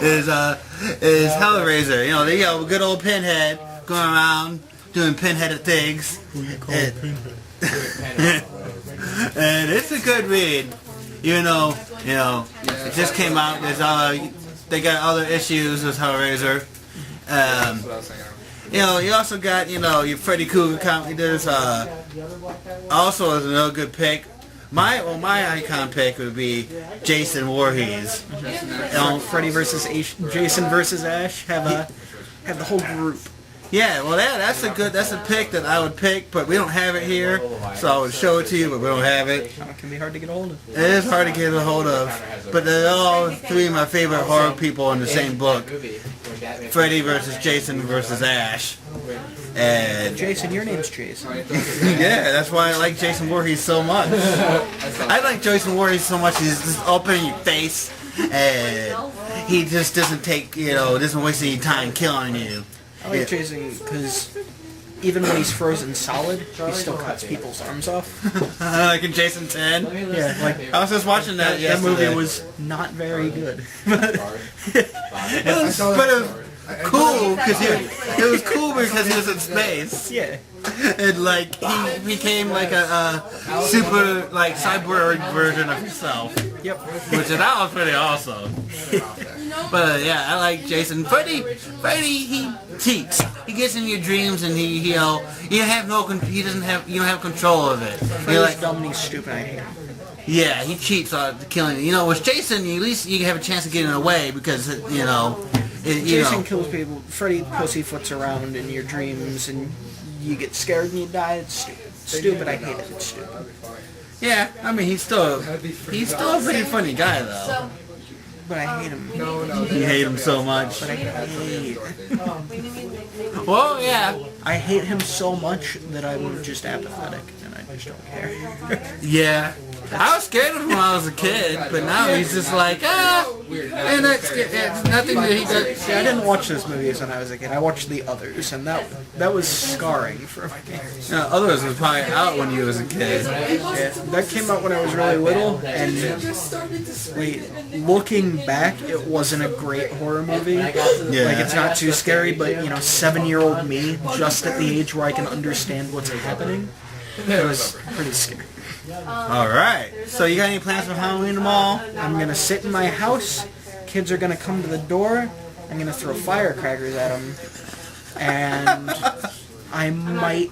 is Hellraiser. They got good old Pinhead going around doing pinheaded things. And it's a good read. Even though, it just came out, they got other issues with Hellraiser. You also got, your Freddy Krueger comic. There's, also is another good pick. My icon pick would be Jason Voorhees. Freddy versus Jason versus Ash have the whole group. Yeah, well, that's a pick that I would pick, but we don't have it here, so I would show it to you, but we don't have it. It can be hard to get a hold of. It is hard to get a hold of, but they're all three of my favorite horror people in the same book. Freddy versus Jason versus Ash. And Jason, your name's Jason. Yeah, that's why I like Jason Voorhees so much. I like Jason Voorhees so much, he's just open in your face, and he just doesn't waste any time killing you. I like Jason because even when he's frozen solid, he still cuts people's arms off. Like in Jason 10? Yeah, like I was just watching that yesterday. That movie was not very good. It was cool because he was in space. Yeah. And like he became like a super like cyborg version of himself. Yep. Which that was pretty awesome. But yeah, I like Jason. Freddy, he cheats. He gets in your dreams and he don't have control of it. Freddy's dumb and he's stupid. I hate him. Yeah, he cheats on killing. With Jason, at least you have a chance of getting away because Jason kills people. Freddy pussyfoots around in your dreams and you get scared and you die. It's stupid. Stupid. I hate it. It's stupid. Yeah, I mean he's still a pretty funny guy though. But I hate him. You hate him so much. But I hate him. Well, yeah. I hate him so much that I'm just apathetic and I just don't care. Yeah. I was scared of him when I was a kid, but now he's just like, and it's nothing that he does. See, I didn't watch those movies when I was a kid. I watched The Others, and that was scarring for me. Others was probably out when you was a kid. Yeah, that came out when I was really little, and looking back, it wasn't a great horror movie. Yeah. Like, it's not too scary, but, 7-year-old me, just at the age where I can understand what's happening, it was pretty scary. Alright, so you got any plans for Halloween tomorrow? I'm going to sit in my house, kids are going to come to the door, I'm going to throw firecrackers at them, and I might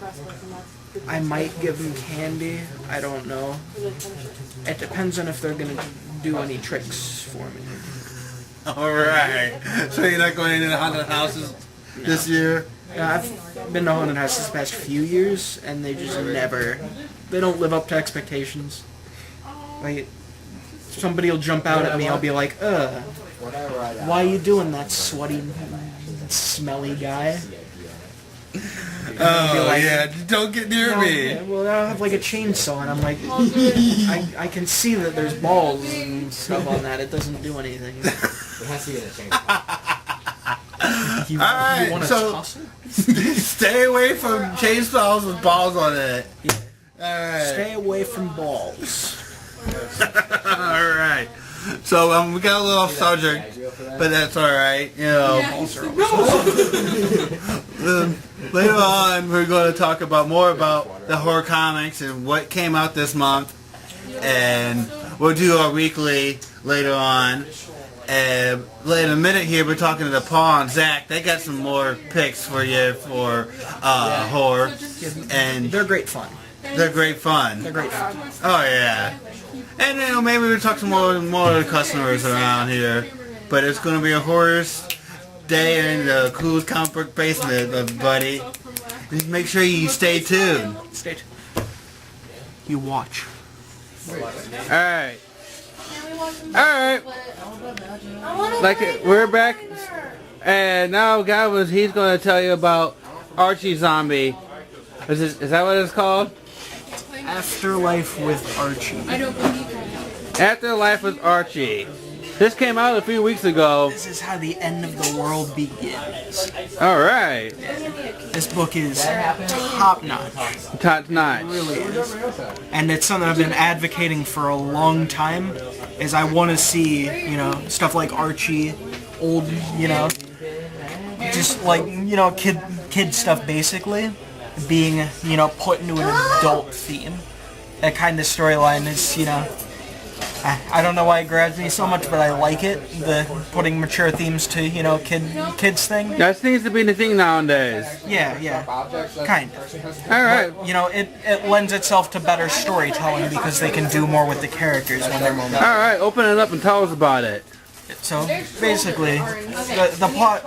give them candy, I don't know. It depends on if they're going to do any tricks for me. Alright, so you're not going into the haunted houses this year? I've been to haunted houses the past few years, and they just they don't live up to expectations. Like, somebody will jump out at me, I'll be like, why are you doing that, sweaty, smelly guy? Oh, like, yeah, don't get near me. Yeah, well, I'll have like a chainsaw, and I'm like, I can see that there's balls and stuff on that. It doesn't do anything. It has to be in a chainsaw. You Alright, want to so tussle? stay away from chainsaws with balls on it. Yeah. Alright. Stay away from balls. Alright. So we got a little off subject, but that's alright. You know, later on we're going to talk about more about the horror comics and what came out this month, and we'll do our weekly later on. And in a minute here, we're talking to Paul and Zach. They got some more picks for you for horror, and They're great fun. they're great fun. They're great fun. Oh yeah. And maybe we'll talk to more of the customers around here. But it's going to be a horror day in the Kuhl's comic book basement, everybody. Just make sure you stay tuned. Stay tuned. You watch. Alright. Alright. We're back. And now he's going to tell you about Archie Zombie. Is that what it's called? Afterlife with Archie. Afterlife with Archie. This came out a few weeks ago. This is how the end of the world begins. Alright. This book is top notch. Top notch. It really is. And it's something I've been advocating for a long time, is I want to see, stuff like Archie, old, just like, kid stuff basically, being, put into an adult theme. That kind of storyline is, I don't know why it grabs me so much, but I like it. The putting mature themes to, kids thing. That seems to be the thing nowadays. Yeah, kind of. Alright. But, it lends itself to better storytelling because they can do more with the characters when they're more. Alright, open it up and tell us about it. So, basically, the plot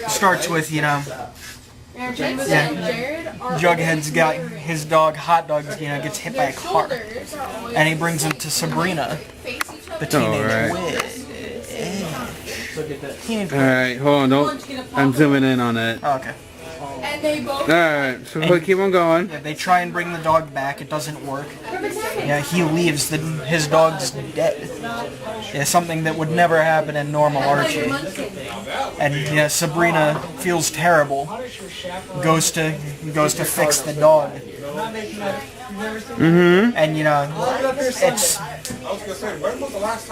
starts with, Jughead's got his dog, Hot Dog, gets hit by a car. And he brings him to Sabrina, the teenage witch. Alright, hold on, I'm zooming in on it. Oh, okay. Alright, so keep on going. Yeah, they try and bring the dog back, it doesn't work. Yeah, he leaves, his dog's dead. Yeah, something that would never happen in normal Archie. And Sabrina feels terrible. Goes to fix the dog. Mm-hmm. And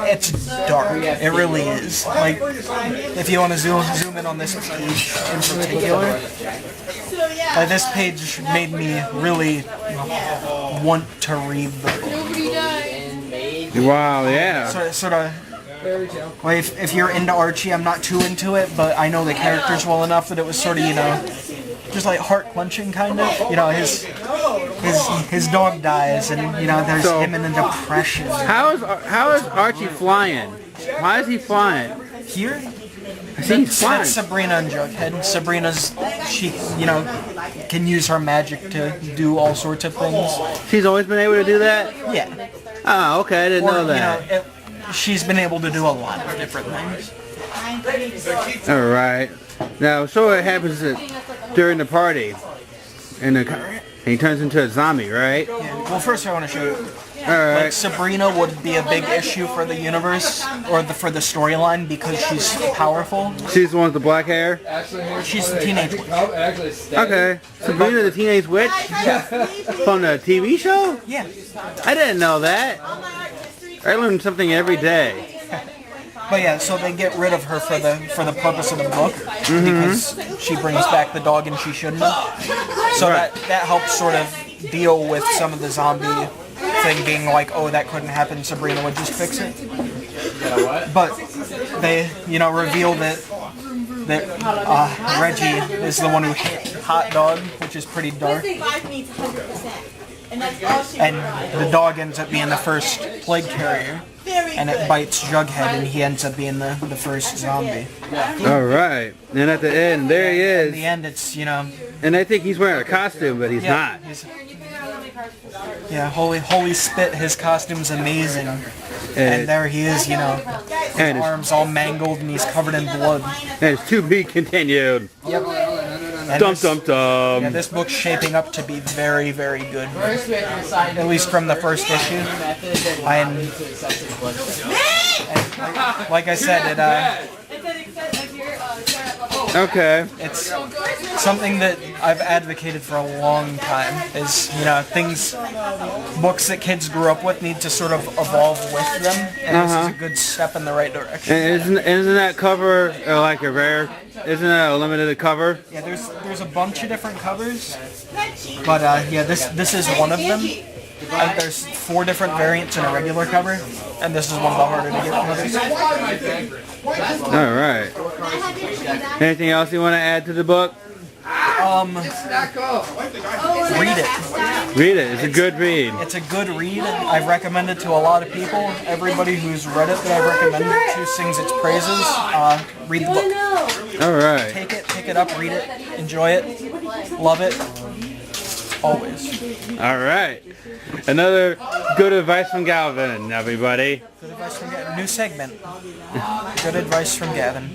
it's dark. It really is. Like, if you want to zoom in on this page in particular, this page made me really want to read the book. Wow, yeah. Sort of. Well, if you're into Archie, I'm not too into it, but I know the characters well enough that it was sort of, just like heart-clenching kind of. His dog dies, and there's him in a depression. How is Archie flying? Why is he flying? Here? He's flying. That's Sabrina and Jughead. She can use her magic to do all sorts of things. She's always been able to do that? Yeah. Oh, okay, I didn't know that. She's been able to do a lot of different things. Alright. Now, so what happens during the party, and he turns into a zombie, right? Yeah. Well, first I want to show you. Alright. Like, Sabrina would be a big issue for the universe, or for the storyline, because she's powerful. She's the one with the black hair? She's the teenage witch. Okay. Sabrina the Teenage Witch? From the TV show? Yeah. I didn't know that. I learn something every day. But yeah, so they get rid of her for the purpose of the book, because she brings back the dog and she shouldn't have. So that helps sort of deal with some of the zombie thing being like, oh, that couldn't happen, Sabrina would just fix it. But they, reveal that Reggie is the one who hit Hot Dog, which is pretty dark. And the dog ends up being the first plague carrier. And it bites Jughead, and he ends up being the first zombie. Alright. And at the end, there he is. In the end, it's, And I think he's wearing a costume, but he's not. Holy spit, his costume's amazing. And there he is, his arms all mangled, and he's covered in blood. And it's to be continued. Yep. And Dum this- dum dum. Yeah, this book's shaping up to be very, very good. At least from the first issue. And like I said, Okay. it's something that I've advocated for a long time. Is books that kids grew up with need to sort of evolve with them, and this is a good step in the right direction. And isn't that cover like a rare? Isn't that a limited cover? Yeah, there's a bunch of different covers, but yeah, this is one of them. There's 4 different variants in a regular cover, and this is one of the harder to get covers. All right. Anything else you want to add to the book? Read it. Read it. It's a good read. It's a good read. I've recommended it to a lot of people. Everybody who's read it that I've recommended it to sings its praises. Read the book. All right. Take it, pick it up, read it, enjoy it, love it, always. All right. Another good advice from Galvin, everybody. Good advice from Gavin. New segment. Good advice from Gavin.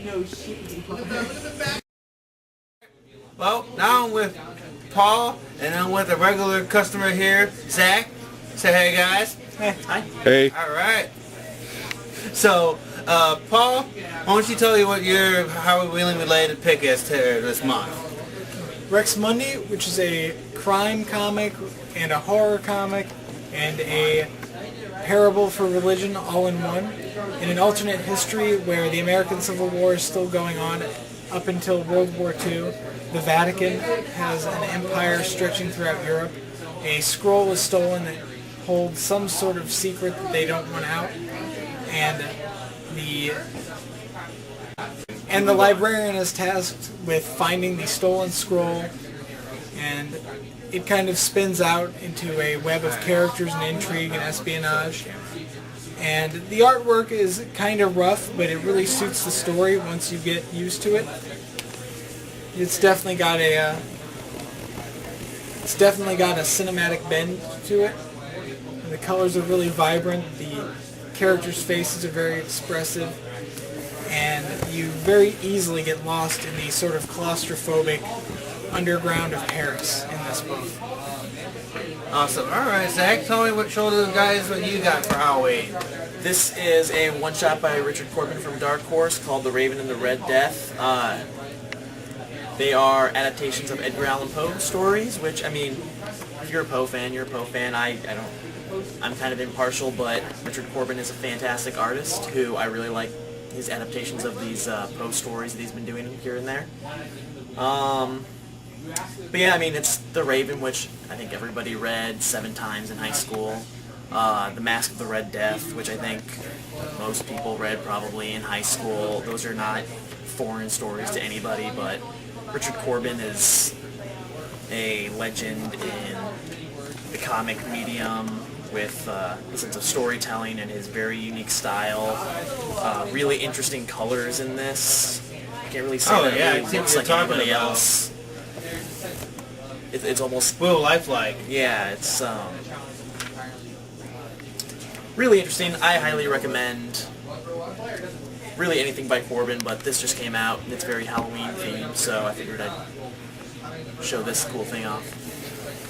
Well, now I'm with Paul, and I'm with a regular customer here, Zach. Say hey, guys. Hi. Hey. All right. So, Paul, why don't you tell you what your Howard Wheeling related pick is to this month? Rex Mundi, which is a crime comic and a horror comic and a parable for religion all in one. In an alternate history where the American Civil War is still going on up until World War II, the Vatican has an empire stretching throughout Europe. A scroll is stolen that holds some sort of secret that they don't want out, and the librarian is tasked with finding the stolen scroll, and it kind of spins out into a web of characters and intrigue and espionage. And the artwork is kind of rough, but it really suits the story once you get used to it. It's definitely got a cinematic bend to it. And the colors are really vibrant. The characters' faces are very expressive, and you very easily get lost in the sort of claustrophobic underground of Paris in this book. Awesome. All right, Zach, tell me show those guys what you got for Halloween. This is a one-shot by Richard Corbin from Dark Horse called The Raven and the Red Death. They are adaptations of Edgar Allan Poe stories, which, I mean, if you're a Poe fan, you're a Poe fan. I'm kind of impartial, but Richard Corbin is a fantastic artist who I really like his adaptations of these Poe stories that he's been doing here and there. But yeah, I mean, it's The Raven, which I think everybody read 7 times in high school. The Mask of the Red Death, which I think most people read probably in high school. Those are not foreign stories to anybody, but Richard Corbin is a legend in the comic medium with a sense of storytelling and his very unique style. Really interesting colors in this. I can't really say that it really looks like anybody else. It's almost Real lifelike. yeah, it's really interesting. I highly recommend really anything by Corbin, but this just came out and it's very Halloween themed, so I figured I'd show this cool thing off.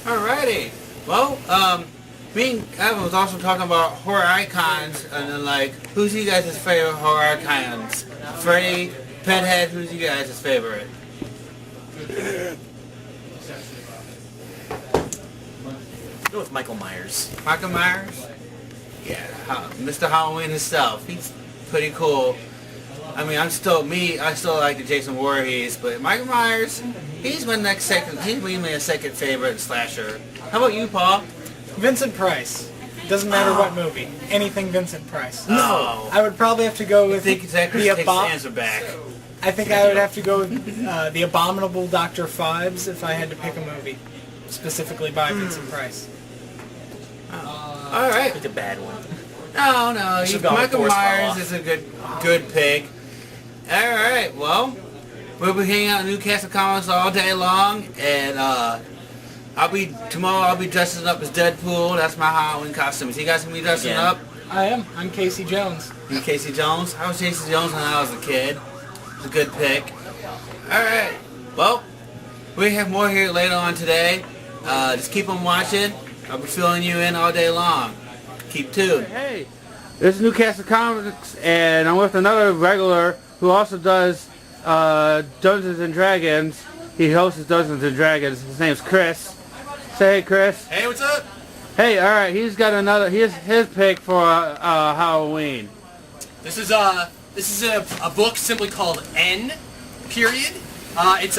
Alrighty. Well, me and Evan was also talking about horror icons, and then who's you guys' favorite horror icons? Freddy, Pinhead, who's you guys' favorite? Go with Michael Myers. Michael Myers? Yeah, Mr. Halloween himself. He's pretty cool. I mean, I still like the Jason Voorhees, but Michael Myers, he's my second favorite slasher. How about you, Paul? Vincent Price. Doesn't matter what movie. Anything Vincent Price. No. I would probably have to go with I think Zach takes his answer back. I think I would have to go with The Abominable Dr. Phibes if I had to pick a movie, specifically by Vincent Price. Alright. Pick a bad one. No, Should've gone with Michael Forrest Myers Gump. is a good pick. Alright, well, we'll be hanging out in Newcastle Comics all day long, and tomorrow I'll be dressing up as Deadpool. That's my Halloween costume. Is you guys gonna be dressing up? I am. I'm Casey Jones. You Casey Jones? I was Casey Jones when I was a kid. It's a good pick. Alright, well, We have more here later on today. Just keep on watching. I'll be filling you in all day long. Keep tuned. Hey, this is Newcastle Comics, and I'm with another regular who also does Dungeons and Dragons. He hosts Dungeons and Dragons. His name's Chris. Say hey, Chris. Hey, what's up? Hey, all right. He's got another. Here's his pick for Halloween. This is a book simply called N. Period. It's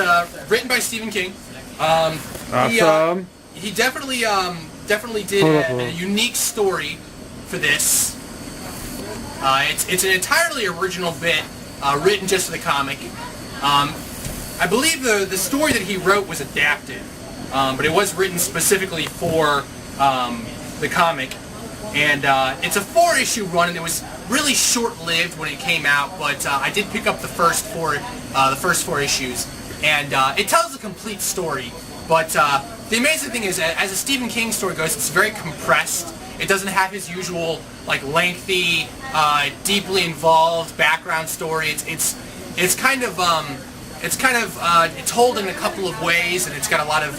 written by Stephen King. Awesome. He definitely did a unique story for this. It's an entirely original bit written just for the comic. I believe the story that he wrote was adapted, but it was written specifically for the comic. And it's a 4-issue run, and it was really short-lived when it came out. But I did pick up the first four issues, and it tells a complete story. But the amazing thing is, as a Stephen King story goes, it's very compressed. It doesn't have his usual like lengthy, deeply involved background story. It's told in a couple of ways, and it's got a lot of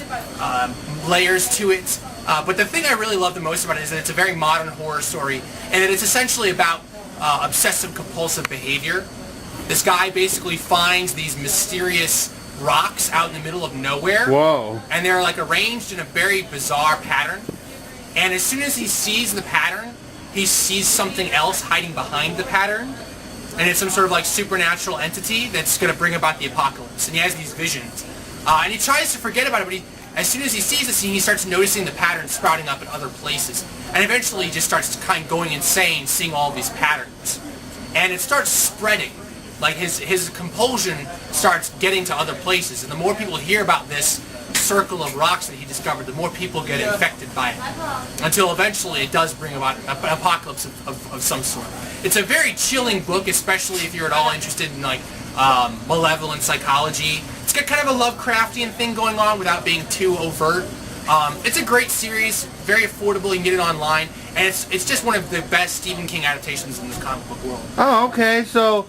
layers to it. But the thing I really love the most about it is that it's a very modern horror story, and that it's essentially about obsessive-compulsive behavior. This guy basically finds these mysterious rocks out in the middle of nowhere. Whoa. And they're like arranged in a very bizarre pattern. And as soon as he sees the pattern, he sees something else hiding behind the pattern. And it's some sort of like supernatural entity that's going to bring about the apocalypse. And he has these visions. And he tries to forget about it, but as soon as he sees the scene, he starts noticing the pattern sprouting up in other places. And eventually he just starts kind of going insane, seeing all these patterns. And it starts spreading. Like his compulsion starts getting to other places. And the more people hear about this circle of rocks that he discovered, the more people get infected by it. Until eventually it does bring about an apocalypse of some sort. It's a very chilling book, especially if you're at all interested in like malevolent psychology. It's got kind of a Lovecraftian thing going on without being too overt. It's a great series, very affordable. You can get it online, and it's just one of the best Stephen King adaptations in the comic book world. Oh, okay. So,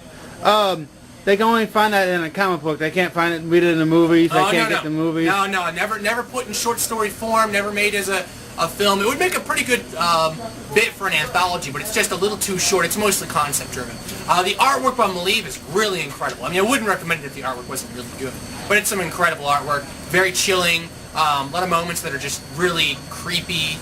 they can only find that in a comic book. They can't find it, read it in the movies. They can't get the movies. No, never put in short story form. Never made as a film. It would make a pretty good bit for an anthology, but it's just a little too short. It's mostly concept driven. The artwork by Maleev is really incredible. I mean, I wouldn't recommend it if the artwork wasn't really good, but it's some incredible artwork. Very chilling. A lot of moments that are just really creepy.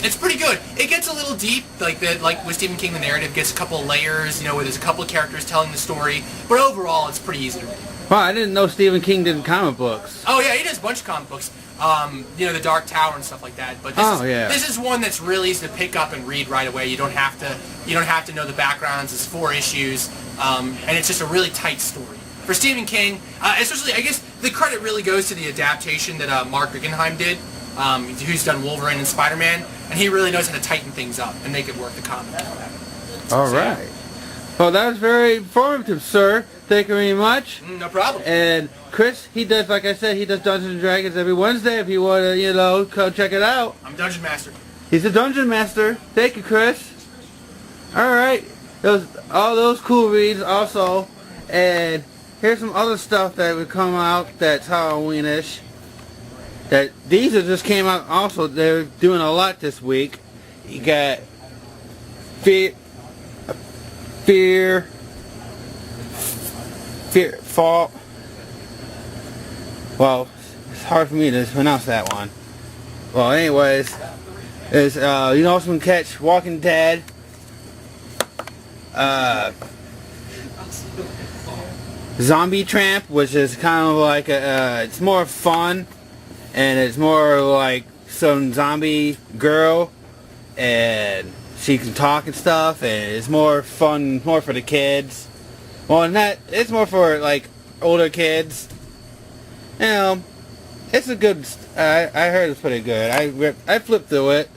It's pretty good. It gets a little deep, like with Stephen King, the narrative gets a couple of layers, where there's a couple of characters telling the story. But overall, it's pretty easy to read. Wow, I didn't know Stephen King did comic books. Oh yeah, he does a bunch of comic books. The Dark Tower and stuff like that. But this is one that's really easy to pick up and read right away. You don't have to know the backgrounds. It's 4 issues, and it's just a really tight story. For Stephen King, especially, I guess the credit really goes to the adaptation that Mark Guggenheim did, who's done Wolverine and Spider-Man, and he really knows how to tighten things up and make it work the comic. All right. Well, that was very informative, sir. Thank you very much. No problem. And Chris, he does, like I said, he does Dungeons and Dragons every Wednesday. If you want to, go check it out. I'm Dungeon Master. He's a Dungeon Master. Thank you, Chris. All right. All those cool reads also. And here's some other stuff that would come out that's Halloweenish. These just came out also. They're doing a lot this week. You got Fear, Fall. Well, it's hard for me to pronounce that one. Well, anyways, you can also catch Walking Dead. Zombie Tramp, which is kind of like it's more fun, and it's more like some zombie girl, and she can talk and stuff, and it's more fun, more for the kids. Well, it's more for like older kids. It's a good. I heard it's pretty good. I flipped through it,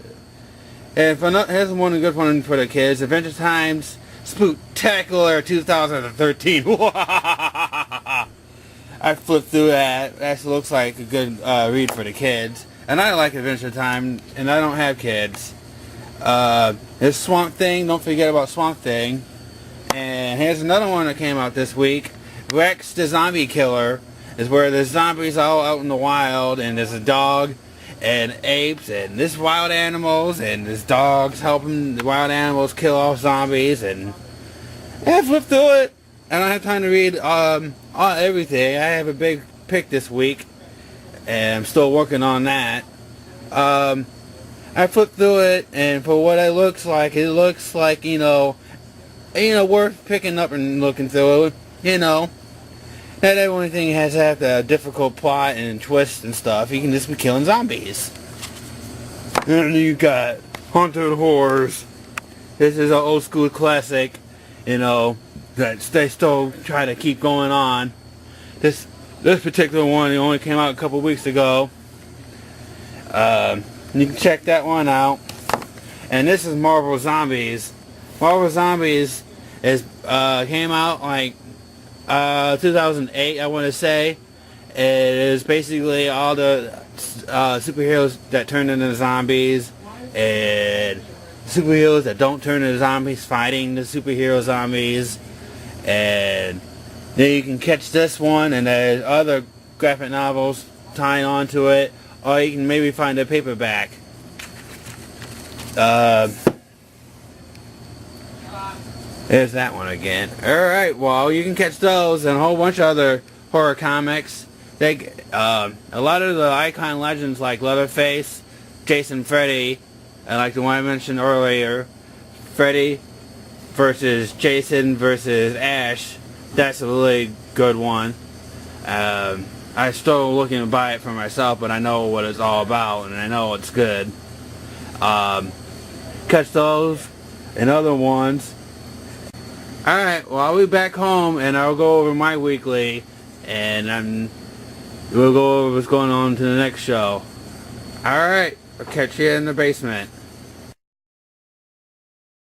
and here's one good one for the kids. Adventure Times Spooktacular 2013. I flipped through that. That looks like a good read for the kids, and I like Adventure Time, and I don't have kids. There's Swamp Thing. Don't forget about Swamp Thing. And here's another one that came out this week. Rex the Zombie Killer. is where there's zombies all out in the wild, and there's a dog and apes and this wild animals, and there's dogs helping the wild animals kill off zombies, and I flipped through it. I don't have time to read everything. I have a big pick this week, and I'm still working on that. I flipped through it, and for what it looks like, you know, worth picking up and looking through it. You know, not everything has to have a difficult plot and twist and stuff. You can just be killing zombies. And you got Haunted Horrors. This is an old school classic, you know, that they still try to keep going on. This particular one, it only came out a couple weeks ago. You can check that one out. And this is Marvel Zombies. Marvel Zombies came out like 2008, I want to say. It is basically all the superheroes that turn into zombies, and superheroes that don't turn into zombies fighting the superhero zombies. And then you can catch this one, and there's other graphic novels tying onto it, or you can maybe find a paperback. There's that one again. Alright, well, you can catch those and a whole bunch of other horror comics. A lot of the icon legends like Leatherface, Jason, Freddy, and like the one I mentioned earlier, Freddy versus Jason versus Ash, that's a really good one. I'm still looking to buy it for myself, but I know what it's all about, and I know it's good. Catch those and other ones. Alright, well, I'll be back home, and I'll go over my weekly, and we'll go over what's going on to the next show. Alright, I'll catch you in the basement.